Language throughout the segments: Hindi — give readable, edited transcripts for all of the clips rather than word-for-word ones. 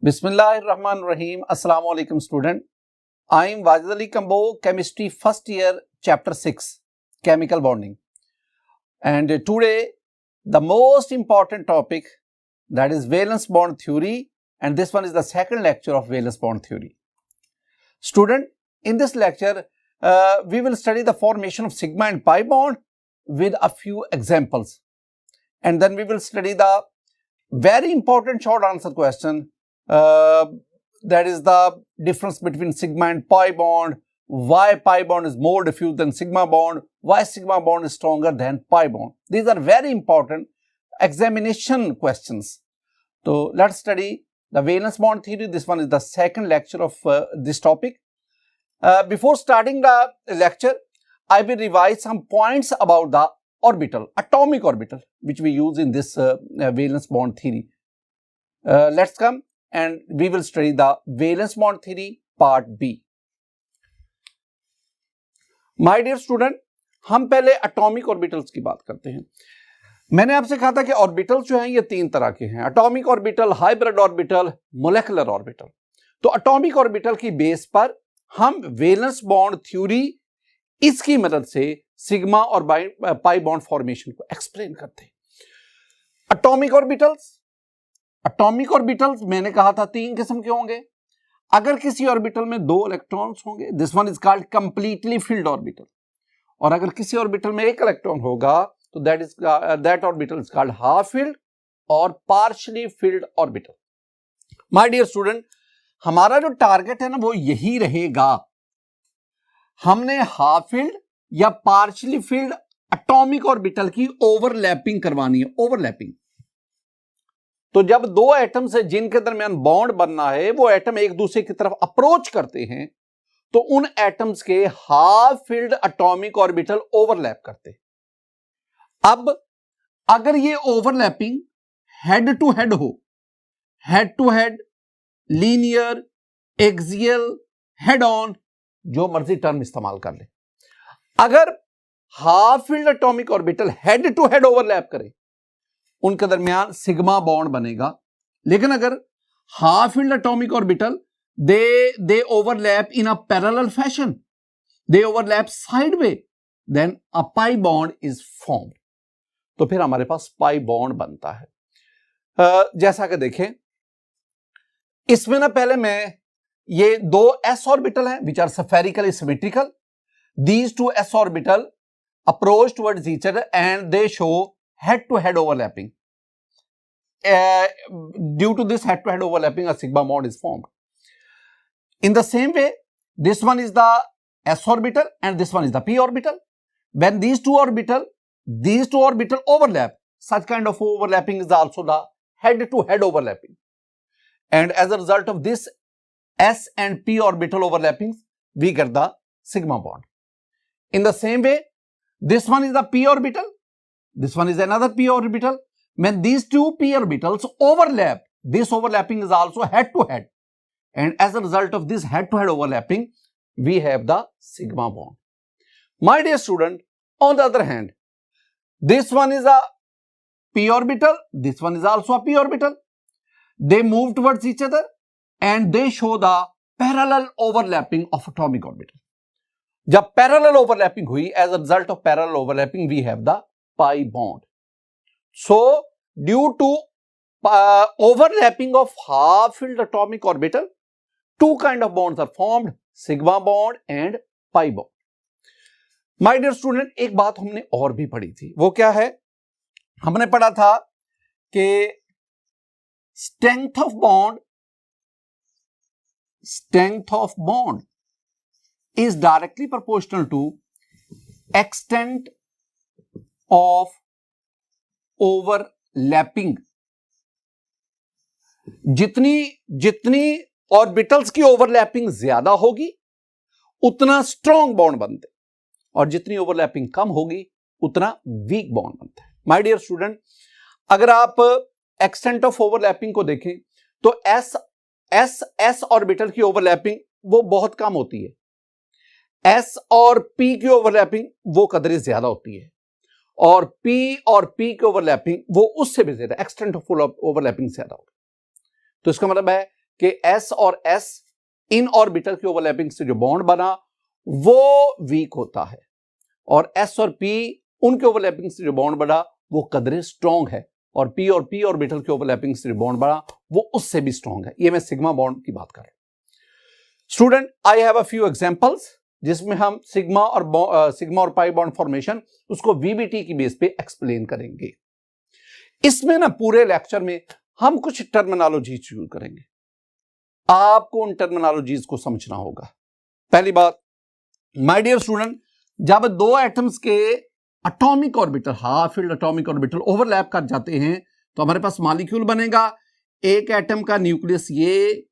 Bismillahirrahmanirrahim. Assalamu alaikum student. I am Wajid Ali Kambo, chemistry first year chapter 6, chemical bonding. And today the most important topic, that is valence bond theory, and this one is the second lecture of valence bond theory. Student, in this lecture we will study the formation of sigma and pi bond with a few examples, and then we will study the very important short answer question, that is the difference between sigma and pi bond, why pi bond is more diffuse than sigma bond, why sigma bond is stronger than pi bond. These are very important examination questions. So let's study the valence bond theory. This one is the second lecture of this topic. Before starting the lecture, I will revise some points about the orbital, atomic orbital, which we use in this valence bond theory. Let's come and we will study the valence bond theory part B. My dear student, हम पहले atomic orbitals की बात करते हैं. मैंने आपसे कहा था कि ऑर्बिटल्स जो हैं ये तीन तरह के हैं, atomic orbital, hybrid orbital, molecular orbital. तो एटॉमिक ऑर्बिटल की बेस पर हम वैलेंस बॉन्ड थ्योरी, इसकी मदद से सिग्मा और पाई बॉन्ड फॉर्मेशन को एक्सप्लेन करते हैं. एटॉमिक ऑर्बिटल्स मैंने कहा था तीन किस्म के होंगे. अगर किसी ऑर्बिटल में दो इलेक्ट्रॉन्स होंगे, this one is called completely filled orbital. और अगर किसी ऑर्बिटल में एक इलेक्ट्रॉन होगा तो that orbital is called half filled और partially filled orbital. My dear student, हमारा जो टारगेट है ना वो यही रहेगा. हमने हाफ फिल्ड या पार्शियली फिल्ड एटॉमिक ऑर्बिटल की ओवरलैपिंग करवानी है. ओवरलैपिंग तो जब दो एटम्स है जिनके दरमियान बॉन्ड बनना है, वो एटम एक दूसरे की तरफ अप्रोच करते हैं तो उन एटम्स के half filled atomic orbital overlap करते हैं. अब अगर ये ओवरलैपिंग हेड टू हेड हो, head to head, linear, axial, head on, जो मर्जी टर्म इस्तेमाल कर ले, अगर half filled atomic orbital head to head overlap करे, उनके दरमियान सिग्मा बॉन्ड बनेगा. लेकिन अगर half filled atomic orbital they overlap in a parallel fashion, they overlap sideways, then a pi bond is formed. तो फिर हमारे पास पाई बॉन्ड बनता है. जैसा कि देखें इसमें ना, पहले मैं ये दो s ऑर्बिटल हैं which are spherically symmetrical. These two s orbital approach towards each other and they show head to head overlapping. Due to this head to head overlapping, a sigma bond is formed. In the same way, this one is the s orbital and this one is the p orbital. When these two orbital overlap, such kind of overlapping is also the head to head overlapping. And as a result of this s and p orbital overlapping, we get the sigma bond. In the same way, this one is the p orbital, this one is another p orbital. When these two p orbitals overlap, this overlapping is also head to head, and as a result of this head to head overlapping, we have the sigma bond. My dear student, on the other hand, this one is a p orbital, this one is also a p orbital. They move towards each other and they show the parallel overlapping of atomic orbital. जब parallel overlapping हुई, as a result of parallel overlapping, we have the pi bond. So due to overlapping of half filled atomic orbital, two kind of bonds are formed, sigma bond and pi bond. My dear student, एक बात हमने और भी पढ़ी थी, वो क्या है? हमने पढ़ा था कि strength of bond is directly proportional to extent of overlapping. जितनी ऑर्बिटल्स की ओवरलैपिंग ज्यादा होगी उतना स्ट्रॉन्ग बॉन्ड बनते, और जितनी ओवरलैपिंग कम होगी उतना वीक बॉन्ड बनता है. माय डियर स्टूडेंट, अगर आप एक्सटेंट ऑफ ओवरलैपिंग को देखें तो एस ऑर्बिटल की ओवरलैपिंग वो बहुत कम होती है, एस और पी की ओवरलैपिंग वो कदर ज्यादा होती है, और P और P की ओवरलैपिंग वो उससे भी ज्यादा, एक्सटेंट ऑफ ओवरलैपिंग ज्यादा होगी. तो इसका मतलब है कि s और s इन ऑर्बिटल की ओवरलैपिंग से जो बॉन्ड बना वो वीक होता है, और s और p उनके ओवरलैपिंग से जो बॉन्ड बना वो कदरे स्ट्रॉन्ग है, और p ऑर्बिटल के ओवरलैपिंग से जो बॉन्ड बना वो उससे भी स्ट्रॉन्ग है। ये मैं सिग्मा बॉन्ड की बात कर रहा हूं। Student, I have a few examples जिसमें हम सिग्मा और पाई बॉन्ड फॉर्मेशन उसको VBT की बेस पे एक्सप्लेन करेंगे। इसमें ना पूरे लेक्चर में हम कुछ टर्मिनोलॉजीज यूज करेंगे, आपको उन टर्मिनोलॉजीज को समझना होगा। पहली बात, माय डियर स्टूडेंट, जब दो एटम्स के atomic orbital, half filled atomic orbital overlap कर जाते हैं तो हमारे पास मॉलिक्यूल बनेगा। एक एटम का न्यूक्लियस ये,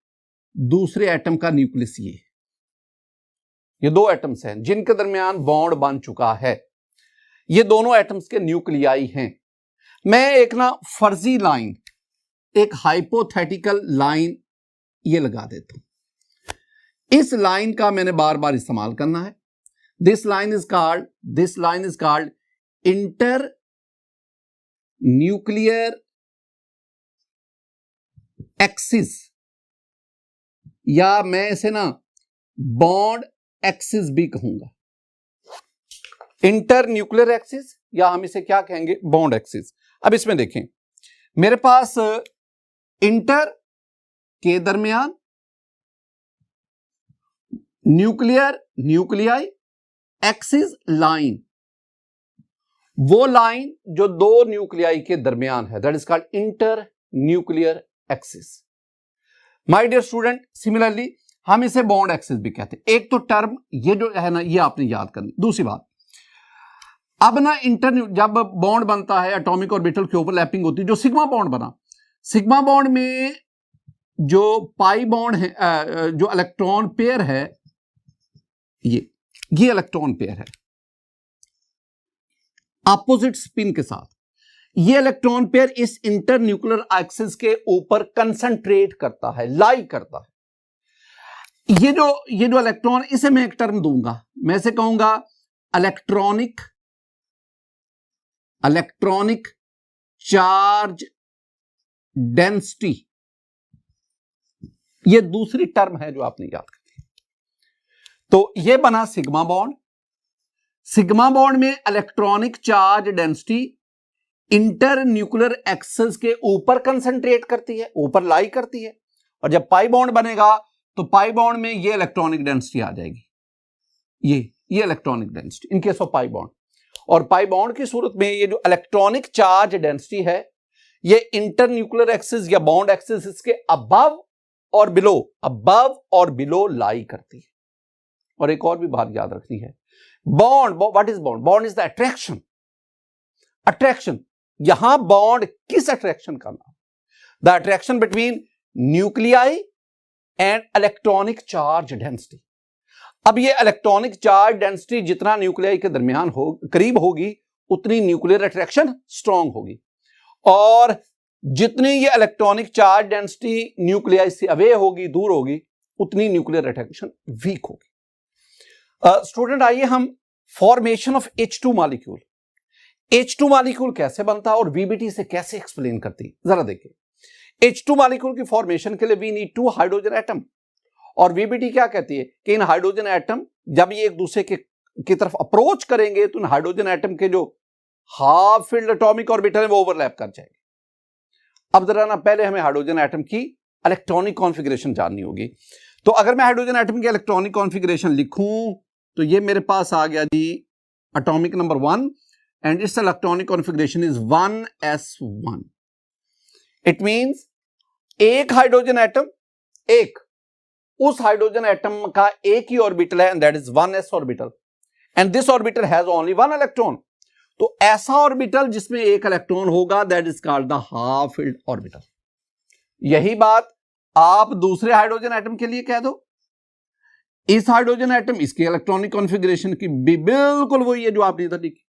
दूसरे एटम का न्यूक्लियस ये दो एटम्स हैं जिनके दरमियान बॉन्ड बन चुका है। ये दोनों एटम्स के न्यूक्लियाई हैं। मैं एक ना फर्जी लाइन, एक हाइपोथेटिकल लाइन ये लगा देता हूं। इस लाइन का मैंने बार बार इस्तेमाल करना है। This line is called inter nuclear axis, या मैं इसे ना बॉन्ड एक्सिस भी कहूंगा। इंटर न्यूक्लियर एक्सिस, या हम इसे क्या कहेंगे, बॉन्ड एक्सिस। अब इसमें देखें, मेरे पास इंटर के दरमियान न्यूक्लियाई, एक्सिस लाइन, वो लाइन जो दो न्यूक्लियाई के दरमियान है, that is called inter nuclear axis. My dear student, similarly हम इसे बॉन्ड एक्सिस भी कहते हैं। एक तो टर्म ये जो है ना, ये आपने याद करनी। दूसरी बात, अब ना जब बॉन्ड बनता है, एटॉमिक ऑर्बिटल की ओवरलैपिंग होती है, जो सिग्मा बॉन्ड बना, सिग्मा बॉन्ड में जो पाई बॉन्ड है, जो इलेक्ट्रॉन पेयर है, ये इलेक्ट्रॉन पेयर है अपोजिट स्पिन के साथ। ये इलेक्ट्रॉन पेयर इस इंटर न्यूक्लियर एक्सिस के ऊपर कंसंट्रेट करता है, लाई करता है। ये जो इलेक्ट्रॉन, इसे मैं एक टर्म दूंगा, मैं इसे कहूंगा इलेक्ट्रॉनिक चार्ज डेंसिटी। ये दूसरी टर्म है जो आपने याद करनी। तो ये बना सिग्मा बॉन्ड। सिग्मा बॉन्ड में electronic charge density inter nuclear axis के ऊपर कंसंट्रेट करती है, ऊपर लाई करती है। और जब पाई बॉन्ड बनेगा तो पाई बॉन्ड में ये इलेक्ट्रॉनिक डेंसिटी आ जाएगी, ये electronic density in case of pi bond. और पाई बॉन्ड की सूरत में ये जो इलेक्ट्रॉनिक चार्ज डेंसिटी है, ये इंटर न्यूक्लियर एक्सिस या बॉन्ड एक्सिस इसके अबव और बिलो लाई करती है। और एक और भी बात याद रखनी है, bond, what is bond? Bond is the attraction. यहां बॉन्ड किस अट्रैक्शन का नाम? The attraction between nuclei and electronic charge density. अब ये इलेक्ट्रॉनिक चार्ज डेंसिटी जितना न्यूक्लियाई के दरमियान करीब होगी, उतनी न्यूक्लियर अट्रैक्शन स्ट्रांग होगी, और जितनी ये इलेक्ट्रॉनिक चार्ज डेंसिटी न्यूक्लियाई से अवे होगी, दूर होगी, उतनी न्यूक्लियर अट्रैक्शन वीक होगी। स्टूडेंट, आइए हम formation of H2 molecule, H2 molecule कैसे बनता है और VBT से कैसे एक्सप्लेन करती है, जरा देखिए। H2 मॉलिक्यूल की फॉर्मेशन के लिए वी नीड 2 हाइड्रोजन एटम, और VBT क्या कहती है कि इन हाइड्रोजन एटम जब ये एक दूसरे की तरफ अप्रोच करेंगे तो इन हाइड्रोजन एटम के जो हाफ फील्ड एटॉमिक ऑर्बिटल है वो ओवरलैप कर जाएंगे। अब जरा ना पहले हमें हाइड्रोजन एटम की इलेक्ट्रॉनिक कॉन्फ़िगरेशन जाननी होगी। तो अगर मैं हाइड्रोजन एटम की इलेक्ट्रॉनिक कॉन्फ़िगरेशन लिखूं तो ये मेरे पास आ गया जी atomic number 1, and its electronic configuration is 1s1। It means एक हाइड्रोजन एटम, एक उस हाइड्रोजन एटम का एक ही ऑर्बिटल है, and that is 1s orbital, and this orbital has only 1 electron. तो ऐसा ऑर्बिटल जिसमें एक इलेक्ट्रॉन होगा that is called the half filled orbital. यही बात आप दूसरे हाइड्रोजन एटम के लिए कह दो। इस हाइड्रोजन एटम, इसकी इलेक्ट्रॉनिक कॉन्फ़िगरेशन की भी बिल्कुल वही है जो आपने इधर लिखी।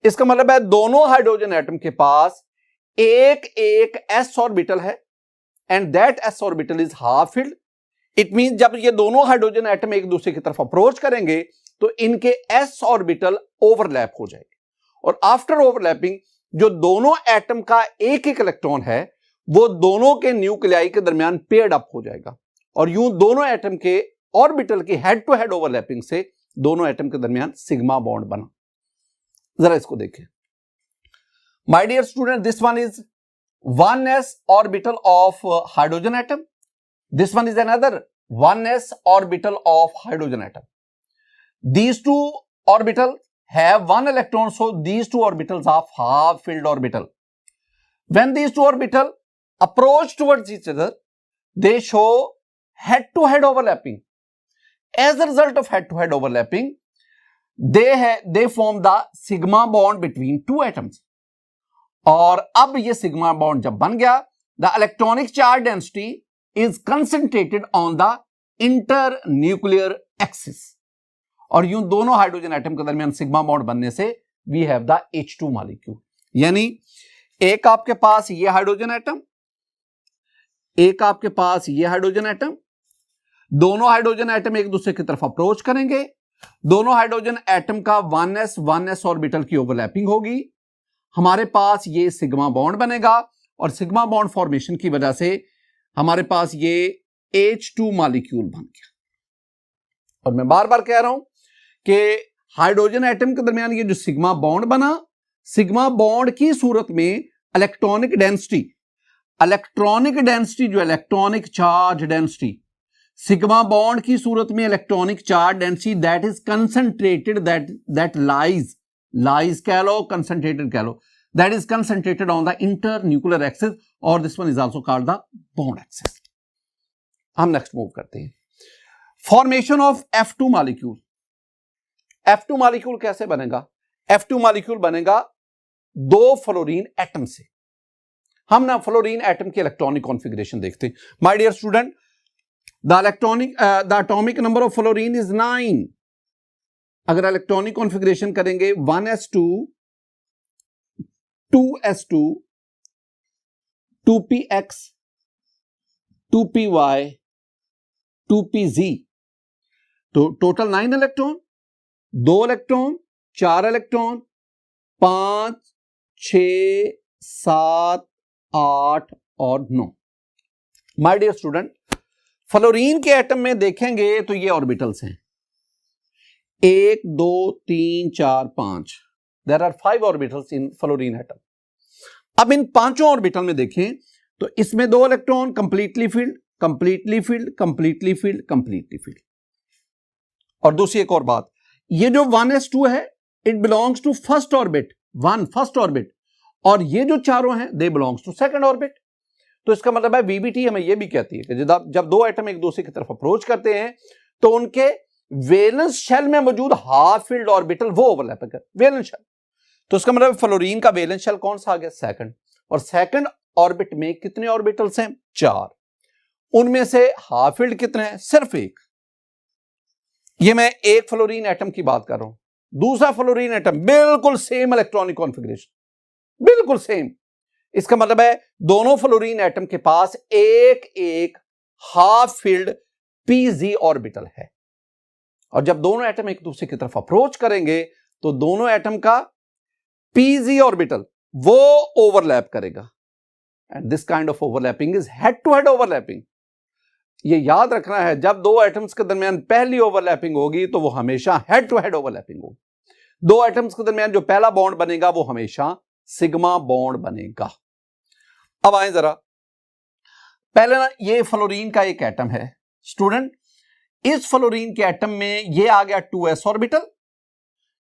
इसका मतलब है दोनों हाइड्रोजन एटम के पास एक s ऑर्बिटल है, and that s orbital is half field. It means जब ये दोनों हाइड्रोजन एटम एक दूसरे की तरफ अप्रोच करेंगे तो इनके s ऑर्बिटल ओवरलैप हो जाएंगे, और आफ्टर ओवरलैपिंग जो दोनों एटम का एक इलेक्ट्रॉन है वो दोनों के न्यूक्लियाई के दरमियान पेयर्ड अप हो जाएगा और यूं दोनों एटम के ऑर्बिटल की हेड टू हेड ओवरलैपिंग से दोनों एटम के दरमियान सिग्मा बॉन्ड बना। जरा इसको देखें my dear student, this one is 1s orbital of hydrogen atom. This one is another 1s orbital of hydrogen atom. These two orbitals have one electron, so these two orbitals are half-filled orbital. When these two orbitals approach towards each other, they show head-to-head overlapping. As a result of head-to-head overlapping, they form the sigma bond between two atoms. और अब ये सिग्मा बॉन्ड जब बन गया, the electronic charge density is concentrated on the inter nuclear axis और यूं दोनों हाइड्रोजन एटम के दरमियान सिग्मा बॉन्ड बनने से we have the H2 molecule. यानी एक आपके पास ये हाइड्रोजन एटम, एक आपके पास ये हाइड्रोजन एटम, दोनों हाइड्रोजन एटम एक दूसरे की तरफ अप्रोच करेंगे, दोनों हाइड्रोजन एटम का 1s ऑर्बिटल की ओवरलैपिंग होगी, हमारे पास ये सिग्मा बॉन्ड बनेगा और सिग्मा बॉन्ड फॉर्मेशन की वजह से हमारे पास ये H2 मॉलिक्यूल बन गया। और मैं बार बार कह रहा हूं कि हाइड्रोजन एटम के दरमियान ये जो सिग्मा बॉन्ड बना, सिग्मा बॉन्ड की सूरत में इलेक्ट्रॉनिक डेंसिटी जो electronic charge density, sigma bond की सूरत में electronic charge density that is concentrated, that lies कह लो, कंसंट्रेटेड कह लो, that is concentrated on the inter nuclear axis और this one is also called the bond axis. हम नेक्स्ट मूव करते हैं, formation of F2 molecule. F2 molecule कैसे बनेगा? F2 मॉलिक्यूल बनेगा दो फ्लोरीन एटम से। हम ना फ्लोरीन एटम की इलेक्ट्रॉनिक कॉन्फ़िगरेशन देखते हैं। My dear student, the atomic number of fluorine is 9। अगर इलेक्ट्रॉनिक कॉन्फ़िगरेशन करेंगे 1s2, 2s2, 2px, 2py, 2pz, तो टोटल 9 इलेक्ट्रॉन, 2 इलेक्ट्रॉन, 4 इलेक्ट्रॉन, 5, 6, 7, 8 और 9। माय डियर स्टूडेंट, फ्लोरीन के एटम में देखेंगे तो ये ऑर्बिटल्स हैं 1, 2, 3, 4, 5। There are 5 orbitals in fluorine atom. अब इन पांचों ऑर्बिटल में देखें तो इसमें 2 electron completely filled, completely filled, completely filled, completely filled. और दूसरी एक और बात, ये जो 1s2 है it belongs to first orbit, first orbit, और ये जो चारों हैं they belongs to second orbit. तो इसका मतलब है VBT हमें ये भी कहती है कि जब दो एटम एक दूसरे की तरफ अप्रोच करते हैं तो उनके वैलेंस शेल में मौजूद हाफ फील्ड ऑर्बिटल वो ओवरलैप कर वैलेंस शेल। तो इसका मतलब फ्लोरीन का वैलेंस शेल कौन सा आ गया? सेकंड। और सेकंड ऑर्बिट में कितने ऑर्बिटल्स हैं? 4। उनमें से हाफ फील्ड कितने हैं? सिर्फ एक। ये मैं एक फ्लोरीन एटम की बात कर रहा हूं। दूसरा फ्लोरीन एटम बिल्कुल सेम इलेक्ट्रॉनिक कॉन्फ़िगरेशन, बिल्कुल सेम। इसका मतलब है दोनों फ्लोरीन एटम के पास एक हाफ फील्ड pz ऑर्बिटल है और जब दोनों एटम एक दूसरे की तरफ अप्रोच करेंगे तो दोनों एटम का pz ऑर्बिटल वो ओवरलैप करेगा and this kind of overlapping is head to head overlapping. ये याद रखना है, जब दो एटम्स के दरमियान पहली ओवरलैपिंग होगी तो वो हमेशा हेड टू हेड ओवरलैपिंग होगी। दो एटम्स के दरमियान जो पहला बॉन्ड बनेगा वो हमेशा सिग्मा बॉन्ड बनेगा। अब आए जरा, पहले ना ये फ्लोरीन का एक एटम है स्टूडेंट, इस फ्लोरीन के एटम में ये आ गया 2s ऑर्बिटल,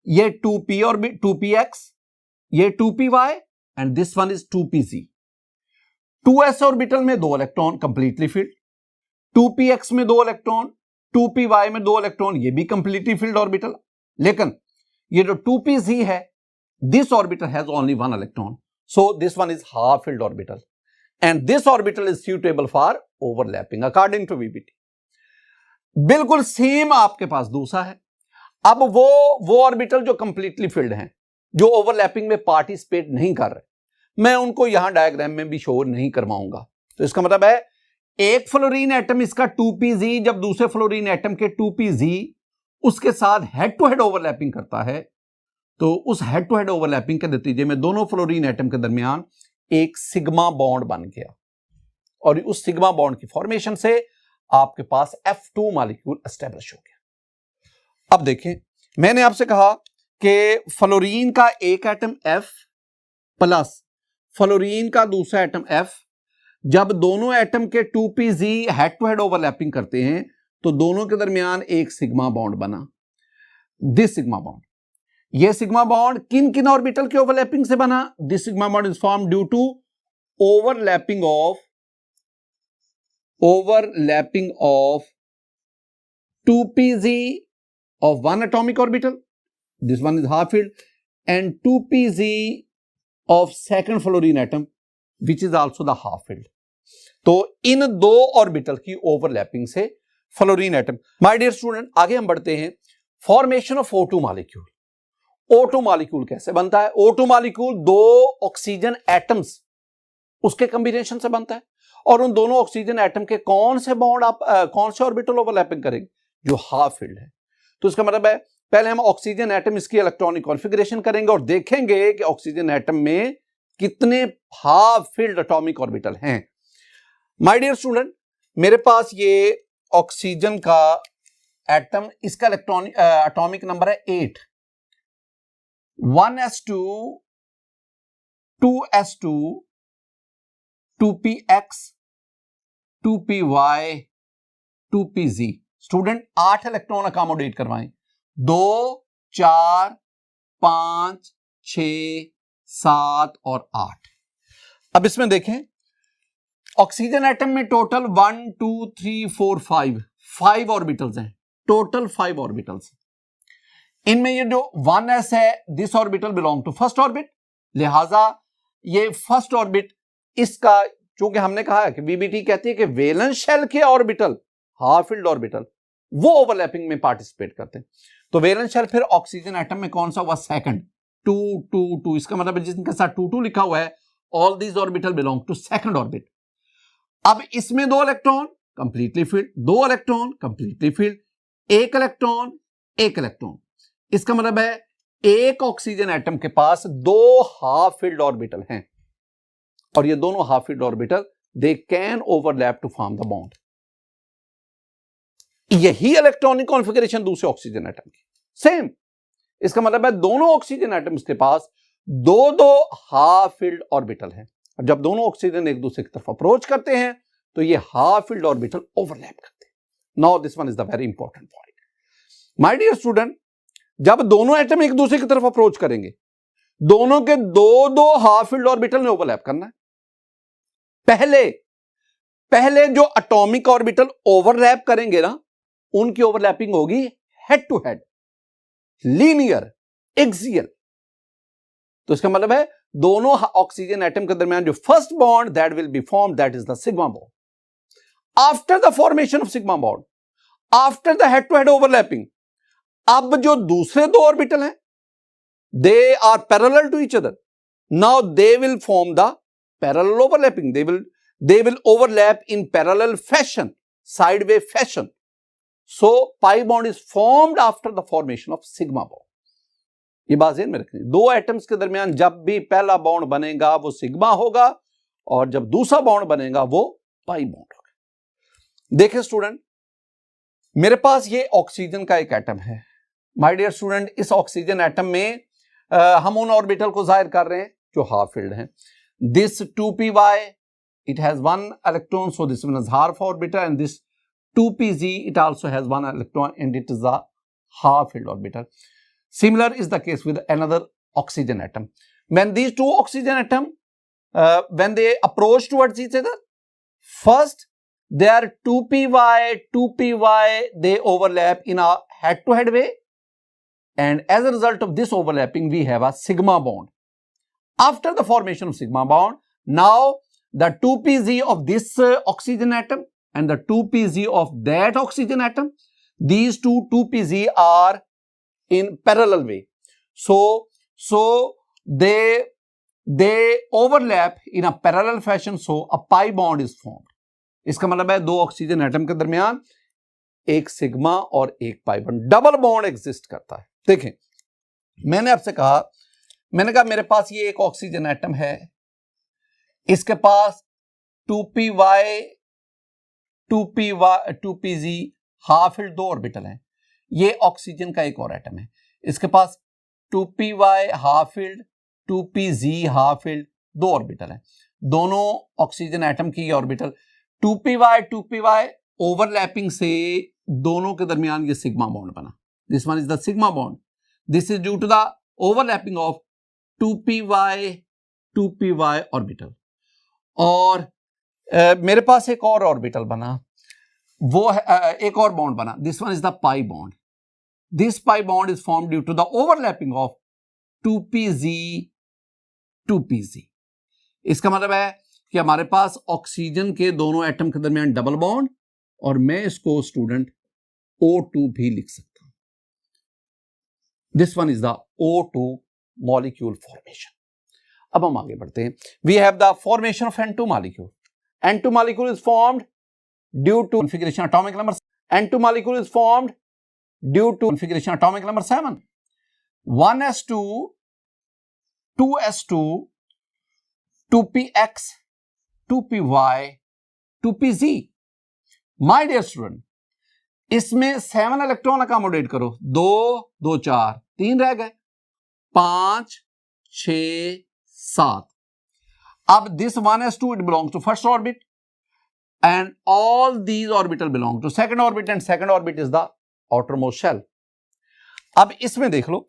ये 2p ऑर्बिट, 2px, ये 2py and this one is 2pz। 2s orbital में 2 इलेक्ट्रॉन कंप्लीटली फील्ड, 2px में 2 इलेक्ट्रॉन, 2py में 2 इलेक्ट्रॉन, ये भी कंप्लीटली फील्ड ऑर्बिटल। लेकिन ये जो 2pz है, this orbital has only 1 electron, so this one is half filled orbital and this orbital is suitable for overlapping according to VBT। बिल्कुल सेम आपके पास दूसरा है। अब वो ऑर्बिटल जो कंप्लीटली फिल्ड हैं, जो ओवरलैपिंग में पार्टिसिपेट नहीं कर रहे, मैं उनको यहां डायग्राम में भी शो नहीं करवाऊंगा। तो इसका मतलब है एक फ्लोरीन एटम इसका 2pz जब दूसरे फ्लोरीन एटम के 2pz उसके साथ हेड टू हेड ओवरलैपिंग करता है तो उस हेड टू हेड ओवरलैपिंग के नतीजे में दोनों फ्लोरीन एटम के दरमियान एक सिग्मा बॉन्ड बन गया। और उस सिग्मा बॉन्ड की फॉर्मेशन से आपके पास F2 मॉलिक्यूल एस्टेब्लिश हो गया। अब देखें, मैंने आपसे कहा कि फ्लोरीन का एक एटम F प्लस फ्लोरीन का दूसरा एटम F, जब दोनों एटम के 2pz head to head overlapping करते हैं तो दोनों के दरमियान एक सिग्मा बॉन्ड बना। दिस सिग्मा बॉन्ड, ये सिग्मा बॉन्ड किन किन ऑर्बिटल के ओवरलैपिंग से बना? This sigma bond is form due to overlapping of 2pz of one atomic orbital, this one is half filled, and 2pz of second fluorine atom which is also the half filled. तो इन दो ऑर्बिटल की ओवरलैपिंग से fluorine atom. My dear student, आगे हम बढ़ते हैं। Formation of O2 molecule. O2 molecule कैसे बनता है? O2 मॉलिक्यूल दो ऑक्सीजन एटम्स उसके कॉम्बिनेशन से बनता है, और उन दोनों ऑक्सीजन एटम के कौन से बॉन्ड आप कौन से ऑर्बिटल ओवरलैपिंग करेंगे? जो हाफ फील्ड है। तो इसका मतलब है पहले हम ऑक्सीजन एटम इसकी इलेक्ट्रॉनिक कॉन्फ़िगरेशन करेंगे और देखेंगे कि ऑक्सीजन एटम में कितने हाफ फील्ड एटॉमिक ऑर्बिटल हैं। माय डियर स्टूडेंट, मेरे पास ये ऑक्सीजन का एटम, इसका इलेक्ट्रॉनिक एटॉमिक नंबर है 8, 1s2 2s2 2px 2py 2pz। Student 8 electron accommodate करवाएं, 2 4 5 6 7 और 8। अब इसमें देखें, ऑक्सीजन एटम में टोटल 1 2 3 4 5 ऑर्बिटल्स हैं, टोटल 5 ऑर्बिटल्स। इनमें ये जो 1s है, this orbital belong to first orbit, लिहाजा ये फर्स्ट ऑर्बिट इसका, चूंकि हमने कहा है कि बीबीटी कहती है कि वैलेंस शेल के ऑर्बिटल, हाफ फील्ड ऑर्बिटल, वो ओवरलैपिंग में पार्टिसिपेट करते हैं। तो वैलेंस शेल फिर ऑक्सीजन एटम में कौन सा हुआ? सेकंड, 2 2 2। इसका मतलब जिनके साथ 2 2 लिखा हुआ है, all these orbital belong to second orbit. अब इसमें 2 electron completely filled, 2 electron completely filled, 1 electron 1 electron. इसका मतलब है एक ऑक्सीजन एटम के पास 2 हाफ फील्ड ऑर्बिटल हैं, और ये दोनों half filled orbital they can overlap to form the bond. यही इलेक्ट्रॉनिक कॉन्फ़िगरेशन दूसरे ऑक्सीजन एटम की सेम। इसका मतलब है दोनों ऑक्सीजन एटम्स के पास 2 हाफ फील्ड ऑर्बिटल हैं। अब जब दोनों ऑक्सीजन एक दूसरे की तरफ अप्रोच करते हैं तो ये हाफ फील्ड ऑर्बिटल ओवरलैप करते हैं। Now this one is the very important point. My dear student, जब दोनों एटम एक दूसरे की तरफ अप्रोच करेंगे, दोनों के 2 हाफ फील्ड ऑर्बिटल में ओवरलैप करना है। पहले जो एटॉमिक ऑर्बिटल ओवरलैप करेंगे ना, उनकी ओवरलैपिंग होगी head to head, linear, axial. तो इसका मतलब है दोनों ऑक्सीजन एटम के दरमियान जो first bond that will be form, that is the sigma bond. After the formation of sigma bond, after the head to head overlapping, अब जो दूसरे 2 ऑर्बिटल हैं, they are parallel to each other. Now they will form the parallel overlapping, they will overlap in parallel fashion, sideway fashion. So pi bond is formed after the formation of sigma bond. ये बात ध्यान में रखनी, 2 एटम्स के दरमियान जब भी पहला बॉन्ड बनेगा वो सिग्मा होगा, और जब दूसरा बॉन्ड बनेगा वो पाई बॉन्ड होगा। देखिए स्टूडेंट, मेरे पास ये ऑक्सीजन का एक एटम है। माय डियर स्टूडेंट, इस ऑक्सीजन एटम में हम उन ऑर्बिटल को जाहिर कर रहे हैं जो हाफ फील्ड हैं। This 2py, it has 1 electron, so this one is half orbital, and this 2pz, it also has 1 electron and it is a half filled orbital. Similar is the case with another oxygen atom. When these 2 oxygen atom, when they approach towards each other, first their 2py, they overlap in a head to head way, and as a result of this overlapping we have a sigma bond. After the formation of sigma bond, now the 2pz of this oxygen atom and the 2pz of that oxygen atom, these 2pz are in parallel way, so they overlap in a parallel fashion, so a pi bond is formed. इसका मतलब है 2 ऑक्सीजन एटम के दरमियान एक सिग्मा और एक pi bond, double bond exist करता है। देखें, मैंने आपसे कहा मेरे पास ये एक ऑक्सीजन एटम है, इसके पास 2py 2pz हाफ फिल्ड दो ऑर्बिटल हैं। ये ऑक्सीजन का एक और एटम है, इसके पास 2py half filled 2pz half filled दो ऑर्बिटल है। दोनों ऑक्सीजन एटम की ऑर्बिटल 2py ओवरलैपिंग से दोनों के दरमियान ये सिग्मा बॉन्ड बना। This one is the sigma bond, this is due to the overlapping of 2py orbital. और मेरे पास एक और ऑर्बिटल बना, वो है एक और बॉन्ड बना, this one is the pi bond. This pi bond is form due to the overlapping of 2pz। इसका मतलब है कि हमारे पास ऑक्सीजन के दोनों एटम के दरमियान डबल बॉन्ड, और मैं इसको स्टूडेंट O2 भी लिख सकता हूं। This one is the O2 molecule formation. अब हम आगे बढ़ते हैं। We have the formation of N2 molecule. N2 molecule is formed due to configuration atomic number. N2 molecule is formed due to configuration atomic number 7. 1s2, 2s2, 2px, 2py, 2pz. My dear student, इसमें 7 इलेक्ट्रॉन अकोमोडेट करो, 2 2 4 3 रह गए, 5 6 7. अब this 1s2 it belongs to first orbit and all these orbital belong to second orbit and second orbit is the outermost shell. अब इसमें देख लो,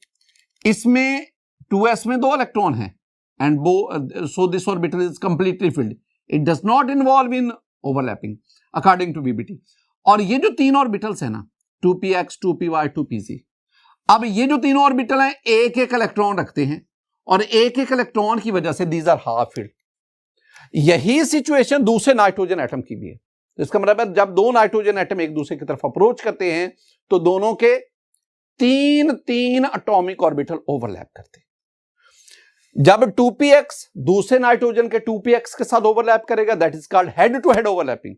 इसमें 2s में 2 इलेक्ट्रॉन हैं and so this orbital is completely filled. It does not involve in overlapping according to VBT. और ये जो 3 ऑर्बिटल्स है ना, 2px, 2py, 2pz, अब ये जो तीनों ऑर्बिटल हैं एक एक इलेक्ट्रॉन रखते हैं और एक एक इलेक्ट्रॉन की वजह से दीज आर हाफ फिल्ड। यही सिचुएशन दूसरे नाइट्रोजन एटम की भी है। इसका मतलब है जब दो नाइट्रोजन एटम एक दूसरे की तरफ अप्रोच करते हैं तो दोनों के 3 एटॉमिक ऑर्बिटल ओवरलैप करते हैं। जब 2px दूसरे नाइट्रोजन के 2px के साथ ओवरलैप करेगा, that is called head to head overlapping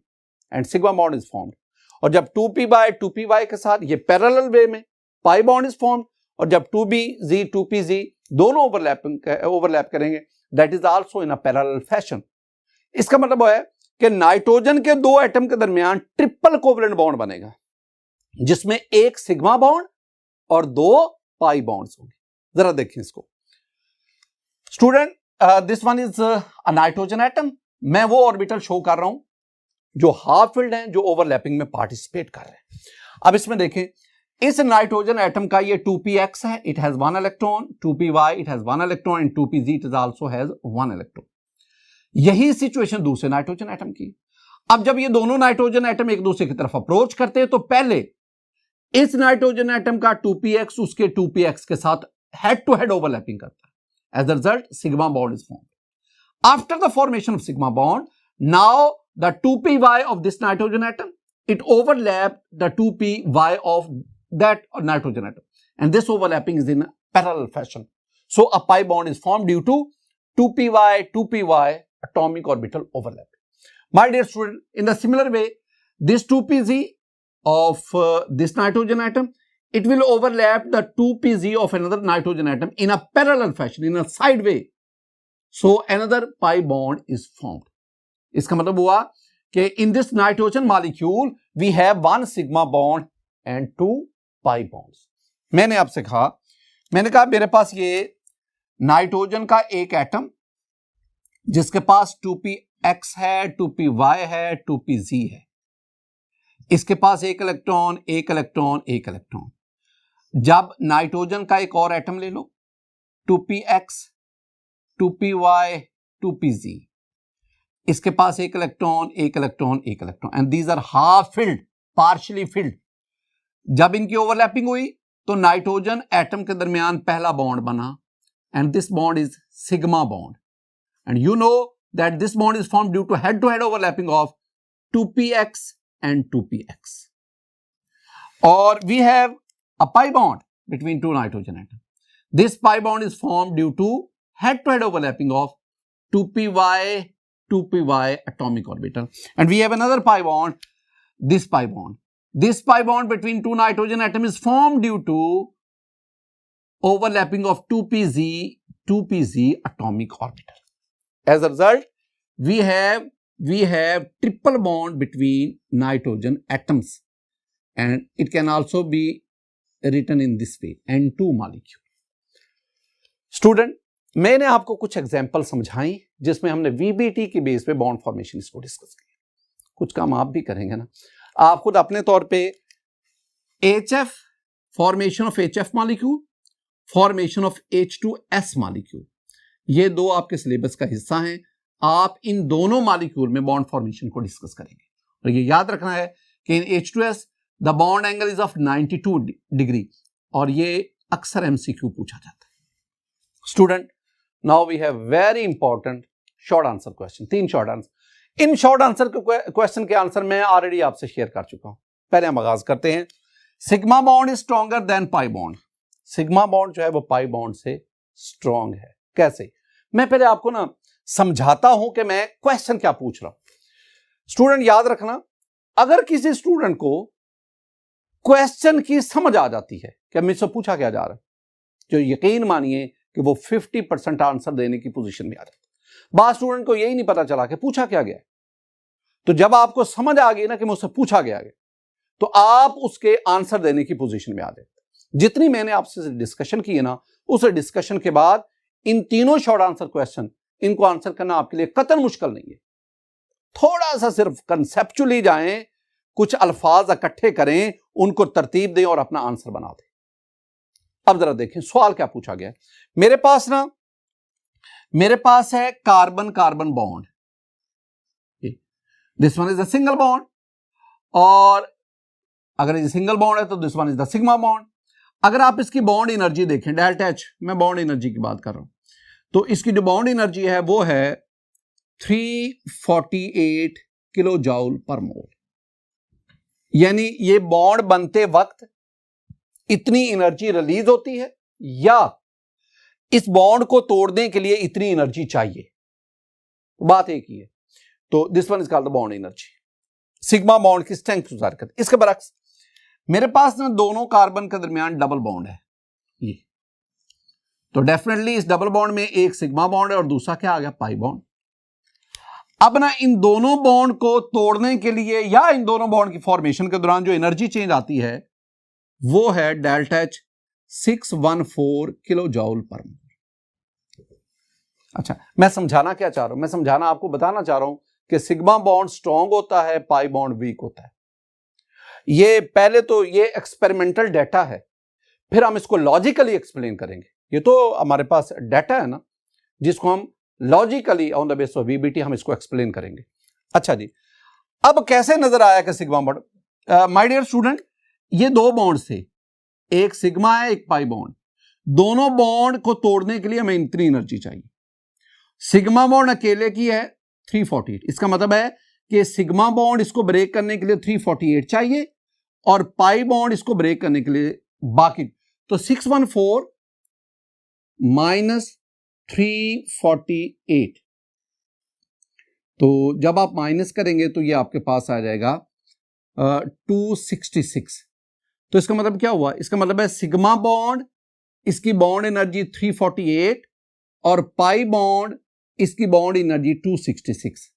and sigma bond is formed. और जब 2p के साथ ये पैरेलल वे में पाई बॉन्ड इज फॉर्म्ड, और जब 2bz 2pz दोनों ओवरलैप करेंगे, that is also in a parallel fashion. इसका मतलब है कि नाइट्रोजन के 2 एटम के दरमियान ट्रिपल कोवलेंट बॉन्ड बनेगा, जिसमें एक सिग्मा बॉन्ड और 2 पाई बॉन्ड्स होंगे। जरा देखिए इसको student, this one is a nitrogen atom. मैं वो ऑर्बिटल शो कर रहा हूं जो हाफ फिल्ड हैं, जो ओवरलैपिंग में पार्टिसिपेट कर रहे हैं। अब इसमें देखें, इस नाइट्रोजन एटम का ये 2px है, it has 1 electron, 2py it has 1 electron and 2pz it is also has 1 electron. यही सिचुएशन दूसरे नाइट्रोजन एटम की। अब जब ये दोनों नाइट्रोजन एटम एक दूसरे की तरफ अप्रोच करते हैं तो पहले इस नाइट्रोजन एटम का 2px उसके 2px के साथ हेड टू हेड ओवरलैपिंग करता है। As a result sigma bond is formed. After the formation of sigma bond, now the 2py of this nitrogen atom it overlapped the 2py of that nitrogen atom, and this overlapping is in a parallel fashion. So a pi bond is formed due to 2py atomic orbital overlapping. My dear student, in the similar way, this 2pz of this nitrogen atom, it will overlap the 2pz of another nitrogen atom in a parallel fashion, in a side way. So another pi bond is formed. इसका मतलब हुआ कि in this nitrogen molecule we have 1 sigma bond and 2 pi bonds. मैंने आपसे कहा मेरे पास ये नाइट्रोजन का एक एटम जिसके पास 2px है, 2py है, 2pz है, इसके पास एक इलेक्ट्रॉन, एक इलेक्ट्रॉन, एक इलेक्ट्रॉन। जब नाइट्रोजन का एक और एटम ले लो, 2px, 2py, 2pz, इसके पास एक इलेक्ट्रॉन, एक इलेक्ट्रॉन, एक electron, and these are half filled, partially filled. जब इनकी ओवरलैपिंग हुई तो नाइट्रोजन एटम के दरमियान पहला बॉन्ड बना, and this bond is sigma bond, and you know that this bond is formed due to head overlapping of 2px and 2px. और we have a pi bond between 2 nitrogen atoms. This pi bond is formed due to head-to-head overlapping of 2py atomic orbital, and we have another pi bond, this pi bond. This pi bond between 2 nitrogen atoms is formed due to overlapping of 2pz atomic orbital. As a result, we have we have triple bond between nitrogen atoms, and it can also be written in this way, N2 molecule. Student, मैंने आपको कुछ एग्जाम्पल समझाई जिसमें हमने VBT की बेस पे बॉन्ड फॉर्मेशन इसको डिस्कस किया। कुछ काम आप भी करेंगे ना, आप खुद अपने तौर पे HF, formation of HF molecule, formation of H2S molecule, ये दो आपके सिलेबस का हिस्सा हैं। आप इन दोनों मॉलिक्यूल में बॉन्ड फॉर्मेशन को डिस्कस करेंगे और ये याद रखना है कि in H2S the bond angle is of 92 degree, और ये अक्सर MCQ पूछा जाता है। Student, now we have very important short answer question, 3 short answer. इन शॉर्ट आंसर के क्वेश्चन के आंसर मैं ऑलरेडी आपसे शेयर कर चुका हूं। पहले हम आगाज करते हैं। Sigma bond is stronger than pi bond. Sigma bond जो है वो पाई बॉन्ड से स्ट्रॉन्ग है। कैसे? मैं पहले आपको ना समझाता हूं कि मैं क्वेश्चन क्या पूछ रहा हूं। स्टूडेंट याद रखना, अगर किसी स्टूडेंट को क्वेश्चन की समझ आ जाती है कि मुझसे पूछा क्या जा रहा है, जो यकीन मानिए कि वो 50% आंसर देने की पोजीशन में आ जाता है। बाद स्टूडेंट को यही नहीं पता चला कि पूछा क्या गया है। तो जब आपको समझ आ गई ना कि मुझसे पूछा गया है, तो आप उसके आंसर देने की पोजीशन में आ जाते। जितनी मैंने आपसे डिस्कशन की है ना, उस डिस्कशन के बाद इन तीनों शॉर्ट आंसर क्वेश्चन, इनको आंसर करना आपके लिए कतई मुश्किल नहीं है। थोड़ा सा सिर्फ कंसेप्चुअली जाएं, कुछ अल्फाज इकट्ठे करें, उनको तरतीब दें और अपना आंसर बना दें। अब जरा देखें सवाल क्या पूछा गया है। मेरे पास है carbon carbon bond, this one is the single bond, और अगर ये सिंगल बॉन्ड है तो this one is the sigma bond. अगर आप इसकी बॉन्ड एनर्जी देखें, डेल्टा एच, मैं बॉन्ड एनर्जी की बात कर रहा हूं, तो इसकी जो बॉन्ड एनर्जी है वो है 348 किलो जूल पर मोल। यानी ये बॉन्ड बनते वक्त इतनी एनर्जी रिलीज होती है, या इस बॉन्ड को तोड़ने के लिए इतनी एनर्जी चाहिए। बात एक ही है। तो this one is called the bond energy. Sigma bond की स्ट्रेंथ गुजार करते। इसके बरक्स मेरे पास ना दोनों कार्बन के दरमियान डबल बॉन्ड है ये, तो डेफिनेटली इस डबल बॉन्ड में एक सिग्मा बॉन्ड है और दूसरा क्या आ गया, पाई बॉन्ड। अब ना इन दोनों बॉन्ड को तोड़ने के लिए या इन दोनों बॉन्ड की फॉर्मेशन के दौरान जो एनर्जी चेंज आती है वो है डेल्टा एच 614 किलो जूल पर मोल। अच्छा, मैं समझाना क्या चाह रहा हूं, मैं समझाना आपको बताना चाह रहा हूं कि सिग्मा बॉन्ड स्ट्रॉन्ग होता है, पाई बॉन्ड वीक होता है। ये पहले तो ये एक्सपेरिमेंटल डाटा है, फिर हम इसको लॉजिकली एक्सप्लेन करेंगे। ये तो हमारे पास डाटा है ना, जिसको हम logically on the base of VBT हम इसको एक्सप्लेन करेंगे। अच्छा जी, अब कैसे नजर आया कि sigma bond, my dear student, ये दो बॉन्ड से, एक सिग्मा है एक पाई बॉन्ड, दोनों बॉन्ड को तोड़ने के लिए हमें इतनी एनर्जी चाहिए। सिग्मा बॉन्ड अकेले की है 348, इसका मतलब है कि सिग्मा बॉन्ड इसको ब्रेक करने के लिए 348 चाहिए और पाई बॉन्ड इसको ब्रेक करने के लिए बाकी, तो 614 माइनस 348, तो जब आप माइनस करेंगे तो ये आपके पास आ जाएगा 266। तो इसका मतलब क्या हुआ, इसका मतलब है सिग्मा बॉन्ड इसकी बॉन्ड एनर्जी 348 और पाई बॉन्ड इसकी बॉन्ड एनर्जी 266।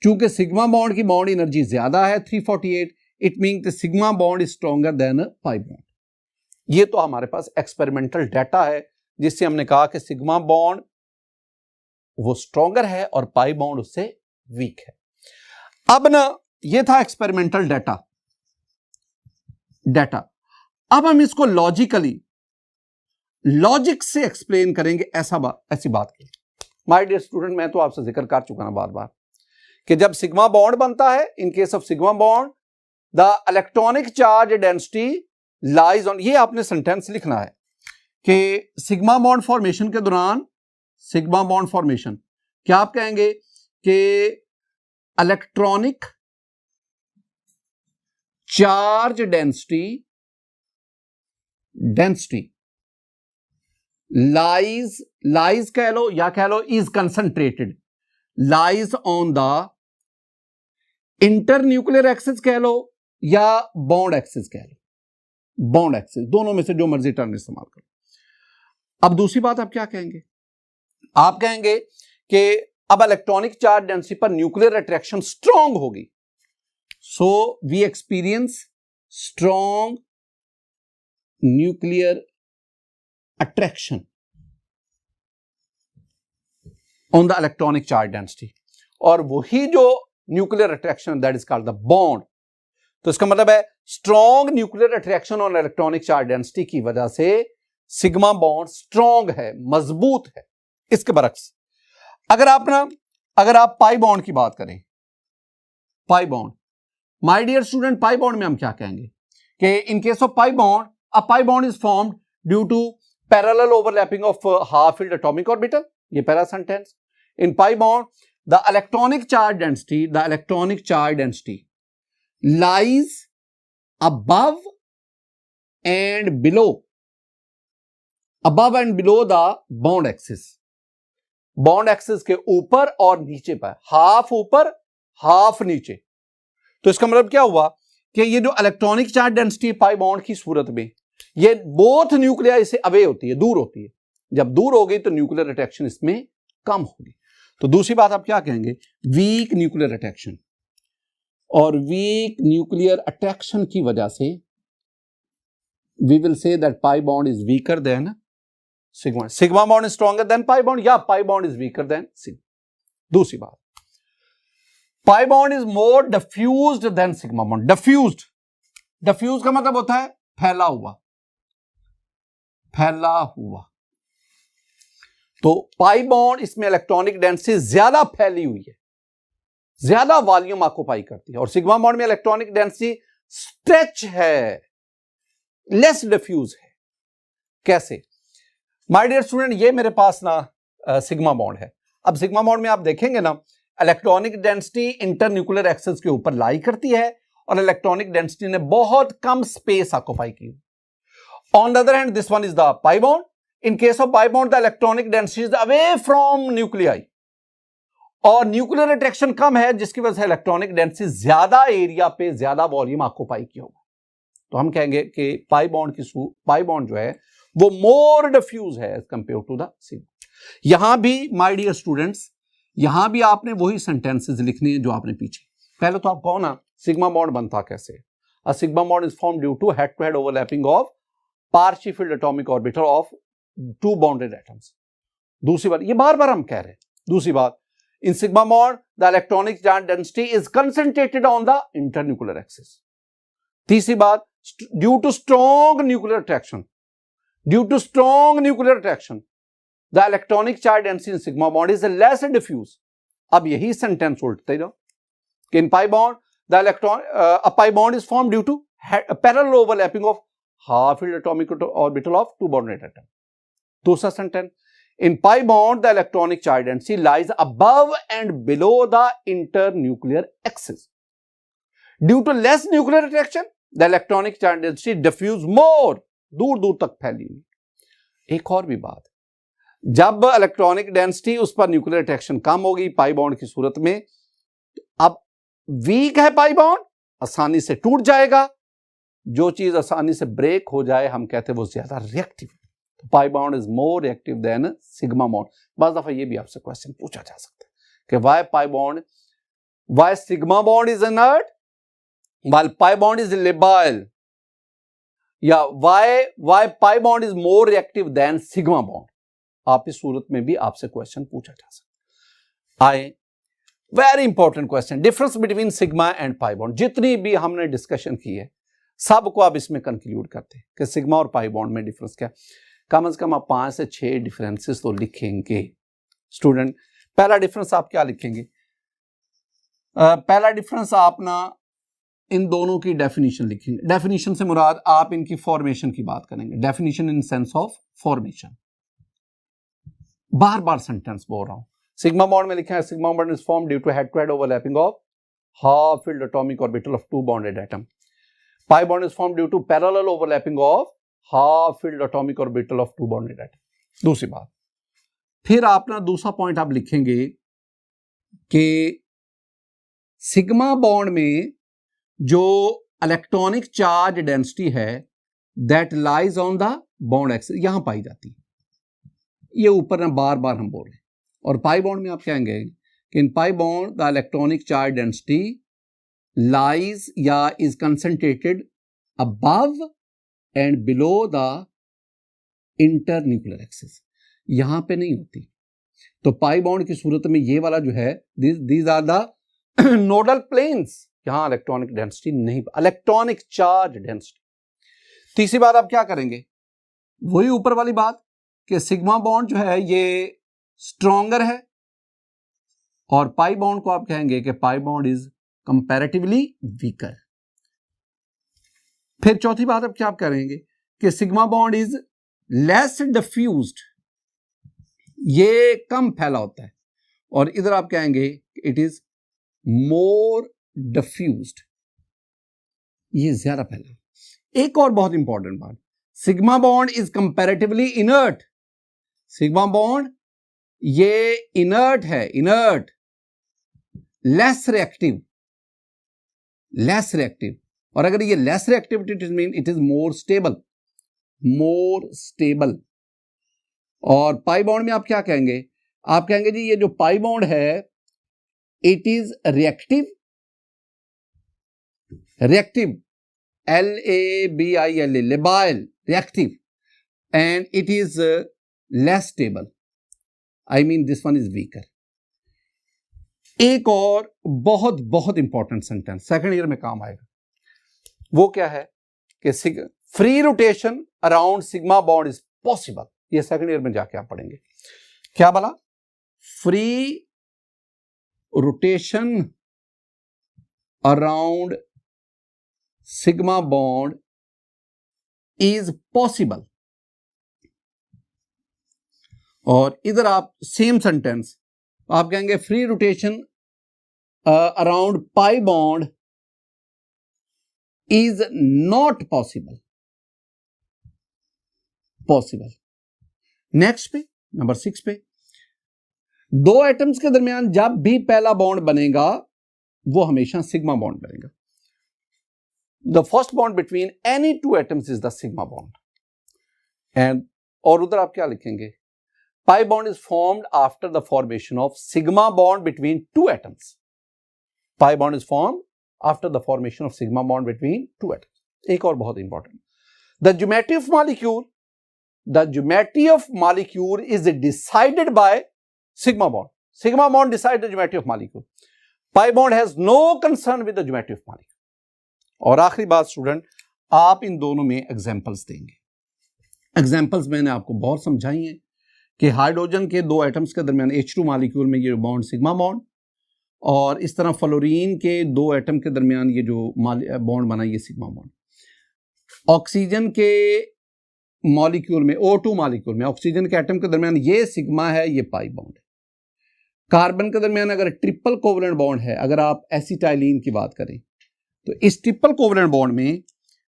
चूंकि सिग्मा बॉन्ड की बॉन्ड एनर्जी ज्यादा है 348, it mean sigma bond is stronger than pi bond. ये तो हमारे पास एक्सपेरिमेंटल डाटा है जिससे हमने कहा कि सिग्मा बॉन्ड वो स्ट्रॉन्गर है और पाई बॉन्ड उससे वीक है। अब ना ये था एक्सपेरिमेंटल डाटा। अब हम इसको लॉजिक से एक्सप्लेन करेंगे। ऐसी बात की माय डियर स्टूडेंट, मैं तो आपसे जिक्र कर चुका ना बार बार कि जब सिग्मा बॉन्ड बनता है, इन case of sigma bond the electronic charge density lies on, ये आपने सेंटेंस लिखना है कि सिग्मा बॉन्ड फॉर्मेशन के दौरान, सिग्मा बॉन्ड फॉर्मेशन क्या आप कहेंगे कि इलेक्ट्रॉनिक चार्ज डेंसिटी लाइज कह लो या कह लो is concentrated, lies on the internuclear axis कह लो या बॉन्ड एक्सिस कह लो, बॉन्ड एक्सिस, दोनों में से जो मर्जी टर्म इस्तेमाल करो। अब दूसरी बात आप क्या कहेंगे, आप कहेंगे कि अब इलेक्ट्रॉनिक चार्ज डेंसिटी पर न्यूक्लियर अट्रैक्शन स्ट्रॉन्ग होगी, so we experience strong nuclear attraction on the electronic charge density, और वही जो nuclear attraction that is called the bond. तो इसका मतलब है strong nuclear attraction on electronic charge density की वजह से सिग्मा बॉन्ड स्ट्रॉन्ग है, मजबूत है। इसके बरक्स अगर आप पाई बॉन्ड की बात करें, pi bond, my dear student, pi bond में हम क्या कहेंगे कि in case of pi bond, a pi bond is formed due to parallel overlapping of half filled atomic orbital. ये पहला sentence. In pi bond the electronic charge density lies above and below the bond axis, bond axis के ऊपर और नीचे पर, हाफ ऊपर हाफ नीचे। तो इसका मतलब क्या हुआ कि ये जो electronic charge density pi bond की सूरत में, ये बोथ न्यूक्लियर इससे अवे होती है, दूर होती है। जब दूर हो गई तो न्यूक्लियर अट्रैक्शन इसमें कम होगी। तो दूसरी बात आप क्या कहेंगे, वीक न्यूक्लियर अट्रैक्शन, और वीक न्यूक्लियर अट्रैक्शन की वजह से we will say that pi bond is weaker than sigma, sigma bond is stronger than pi bond, या pi bond is weaker than sigma. दूसरी बात, pi bond is more diffused than sigma bond. Diffuse का मतलब होता है फैला हुआ। तो पाई बॉन्ड इसमें इलेक्ट्रॉनिक डेंसिटी ज्यादा फैली हुई है, ज्यादा वॉल्यूम ऑक्यूपाई करती है, और सिग्मा बॉन्ड में इलेक्ट्रॉनिक डेंसिटी स्ट्रेच है, लेस डिफ्यूज है। कैसे? माय डियर स्टूडेंट, ये मेरे पास ना सिग्मा बॉन्ड है। अब सिग्मा बॉन्ड में आप देखेंगे ना, इलेक्ट्रॉनिक डेंसिटी इंटरन्यूक्लियर एक्सिस के ऊपर लाई करती है, और इलेक्ट्रॉनिक डेंसिटी ने बहुत कम स्पेस ऑक्यूपाई की। On the other hand this one is the pi bond. In case of pi bond the electronic density is away from nuclei, और न्यूक्लियर अट्रैक्शन कम है, जिसकी वजह से इलेक्ट्रॉनिक डेंसिटी ज्यादा एरिया पे ज्यादा वॉल्यूम ऑक्यूपाई किया होगा। तो हम कहेंगे कि पाई बॉन्ड जो है वो मोर डिफ्यूज है as compare to the sigma. यहां भी माय डियर स्टूडेंट्स, यहां भी आपने वही सेंटेंसेस लिखने हैं जो आपने पीछे। पहले तो आप कहो ना सिग्मा बॉन्ड बनता कैसे। A sigma bond is form due to head to head overlapping of partial filled atomic orbital of two bonded atoms. दूसरी बात, ये बार बार हम कह रहे हैं, दूसरी बात, in sigma bond the electronic charge density is concentrated on the internuclear axis. तीसरी बात, due to strong nuclear attraction the electronic charge density in sigma bond is less diffuse. अब यही सेंटेंस उल्टते जाओ कि in pi bond the a pi bond is formed due to parallel overlapping of half filled atomic orbital of two bonded atom. दूसरा sentence, in pi bond the electronic charge density lies above and below the internuclear axis. Due to less nuclear attraction the electronic charge density diffuse more, दूर तक फैली हुई। एक और भी बात, जब इलेक्ट्रॉनिक डेंसिटी उस पर न्यूक्लियर अट्रैक्शन कम होगी पाई बॉन्ड की सूरत में, अब वीक है पाई बॉन्ड, आसानी से टूट जाएगा। जो चीज आसानी से ब्रेक हो जाए हम कहते हैं वो ज्यादा reactive. Pi bond is more reactive than sigma bond. बस दफा ये भी आपसे क्वेश्चन पूछा जा सकता है कि why sigma bond is inert while pi bond is labile, या why pi bond is more reactive than sigma bond. आप इस सूरत में भी आपसे क्वेश्चन पूछा जा सकता है। Very important question, difference between sigma and pi bond. जितनी भी हमने डिस्कशन की है सबको आप इसमें कंक्लूड करते हैं कि सिग्मा और पाई बॉन्ड में डिफरेंस क्या। कम से कम आप 5 से 6 डिफरेंसेस तो लिखेंगे स्टूडेंट। पहला डिफरेंस आप क्या लिखेंगे? पहला डिफरेंस आप ना इन दोनों की डेफिनेशन लिखेंगे। डेफिनेशन से मुराद आप इनकी फॉर्मेशन की बात करेंगे। Definition in sense of formation. बार बार सेंटेंस बोल रहा हूं। सिग्मा बॉन्ड में लिखा है sigma bond is form due to head to head overlapping of half filled atomic orbital of two bonded atom. Pi bond is form due to parallel overlapping of half filled atomic orbital of two bonded atom. दूसरी बात, फिर आप ना दूसरा पॉइंट आप लिखेंगे कि सिग्मा बॉन्ड में जो इलेक्ट्रॉनिक चार्ज डेंसिटी है that lies on the bond axis, यहां पाई जाती है। ये ऊपर ना बार बार हम बोल रहे हैं, और पाई बॉन्ड में आप कहेंगे कि in pi bond the electronic charge density lies या is concentrated above and below the internuclear axis, यहां पे नहीं होती। तो पाई बॉन्ड की सूरत में ये वाला जो है, these are the nodal planes, यहां इलेक्ट्रॉनिक डेंसिटी नहीं, इलेक्ट्रॉनिक चार्ज डेंसिटी। तीसरी बात आप क्या करेंगे, वही ऊपर वाली बात कि सिग्मा बॉन्ड जो है ये स्ट्रॉन्गर है, और पाई बॉन्ड को आप कहेंगे कि पाई बॉन्ड इज कंपैरेटिवली वीकर। फिर चौथी बात आप क्या आप करेंगे कि sigma bond is less diffused, ये कम फैला होता है, और इधर आप कहेंगे इट इज मोर डिफ्यूज्ड, ये ज्यादा फैला। एक और बहुत इंपॉर्टेंट बात, sigma bond is comparatively inert, sigma bond ये इनर्ट है, inert, less reactive, less reactive, और अगर ये less reactivity it mean it is more stable, more stable. और पाई बॉन्ड में आप क्या कहेंगे, आप कहेंगे जी ये जो पाई बॉन्ड है it is reactive, reactive LABILE, labile, reactive, and it is less stable, I mean this one is weaker. एक और बहुत बहुत इंपॉर्टेंट सेंटेंस सेकंड ईयर में काम आएगा, वो क्या है कि free rotation around sigma bond is possible, ये सेकंड ईयर में जाके आप पढ़ेंगे। क्या बोला, free rotation around sigma bond is possible, और इधर आप सेम सेंटेंस आप कहेंगे free rotation around pi bond is not possible, possible. Next पे नंबर 6 पे, दो एटम्स के दरमियान जब भी पहला बॉन्ड बनेगा वो हमेशा सिग्मा बॉन्ड बनेगा। The first bond between any two atoms is the sigma bond, and और उधर आप क्या लिखेंगे, पाई bond is formed after the formation of sigma bond between two atoms, pi bond is formed after the formation of sigma bond between two atoms. एक और बहुत important, the geometry of molecule, the geometry of molecule is decided by sigma bond. Sigma bond decides the geometry of molecule. Pi bond has no concern with the geometry of molecule. और आखिरी बात स्टूडेंट, आप इन दोनों में एग्जांपल्स देंगे। एग्जांपल्स मैंने आपको बहुत समझाई हैं कि हाइड्रोजन के दो एटम्स के दरमियान H2 मॉलिक्यूल में ये बॉन्ड सिग्मा बॉन्ड, और इस तरह फ्लोरीन के दो एटम के दरमियान ये जो बॉन्ड बना ये सिग्मा बॉन्ड। ऑक्सीजन के मॉलिक्यूल में O2 मॉलिक्यूल में ऑक्सीजन के एटम के दरमियान ये सिग्मा है, ये पाई बॉन्ड है। कार्बन के दरमियान अगर ट्रिपल कोवलेंट बॉन्ड है, अगर आप एसिटाइलिन की बात करें तो इस ट्रिपल कोवलेंट बॉन्ड में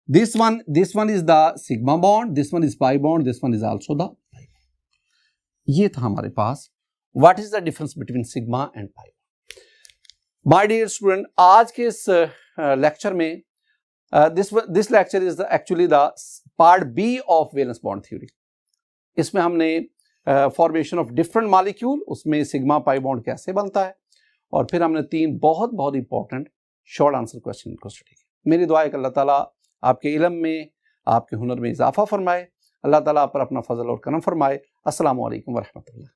this one is the sigma bond, this one is pi bond, this one is also the pi bond. ये था हमारे पास what is the difference between sigma and pi bond. My dear student, आज के इस लेक्चर में this lecture is actually the part B of valence bond theory. इसमें हमने फॉर्मेशन ऑफ डिफरेंट मॉलिक्यूल, उसमें सिग्मा पाई बॉन्ड कैसे बनता है, और फिर हमने 3 बहुत बहुत इंपॉर्टेंट शॉर्ट आंसर क्वेश्चन को स्टडी किया। मेरी दुआ है कि अल्लाह ताला आपके इल्म में, आपके हुनर में इजाफा फरमाए, अल्लाह ताला आप पर अपना फजल और करम फरमाए। अस्सलामु अलैकुम व रहमतुल्लाह।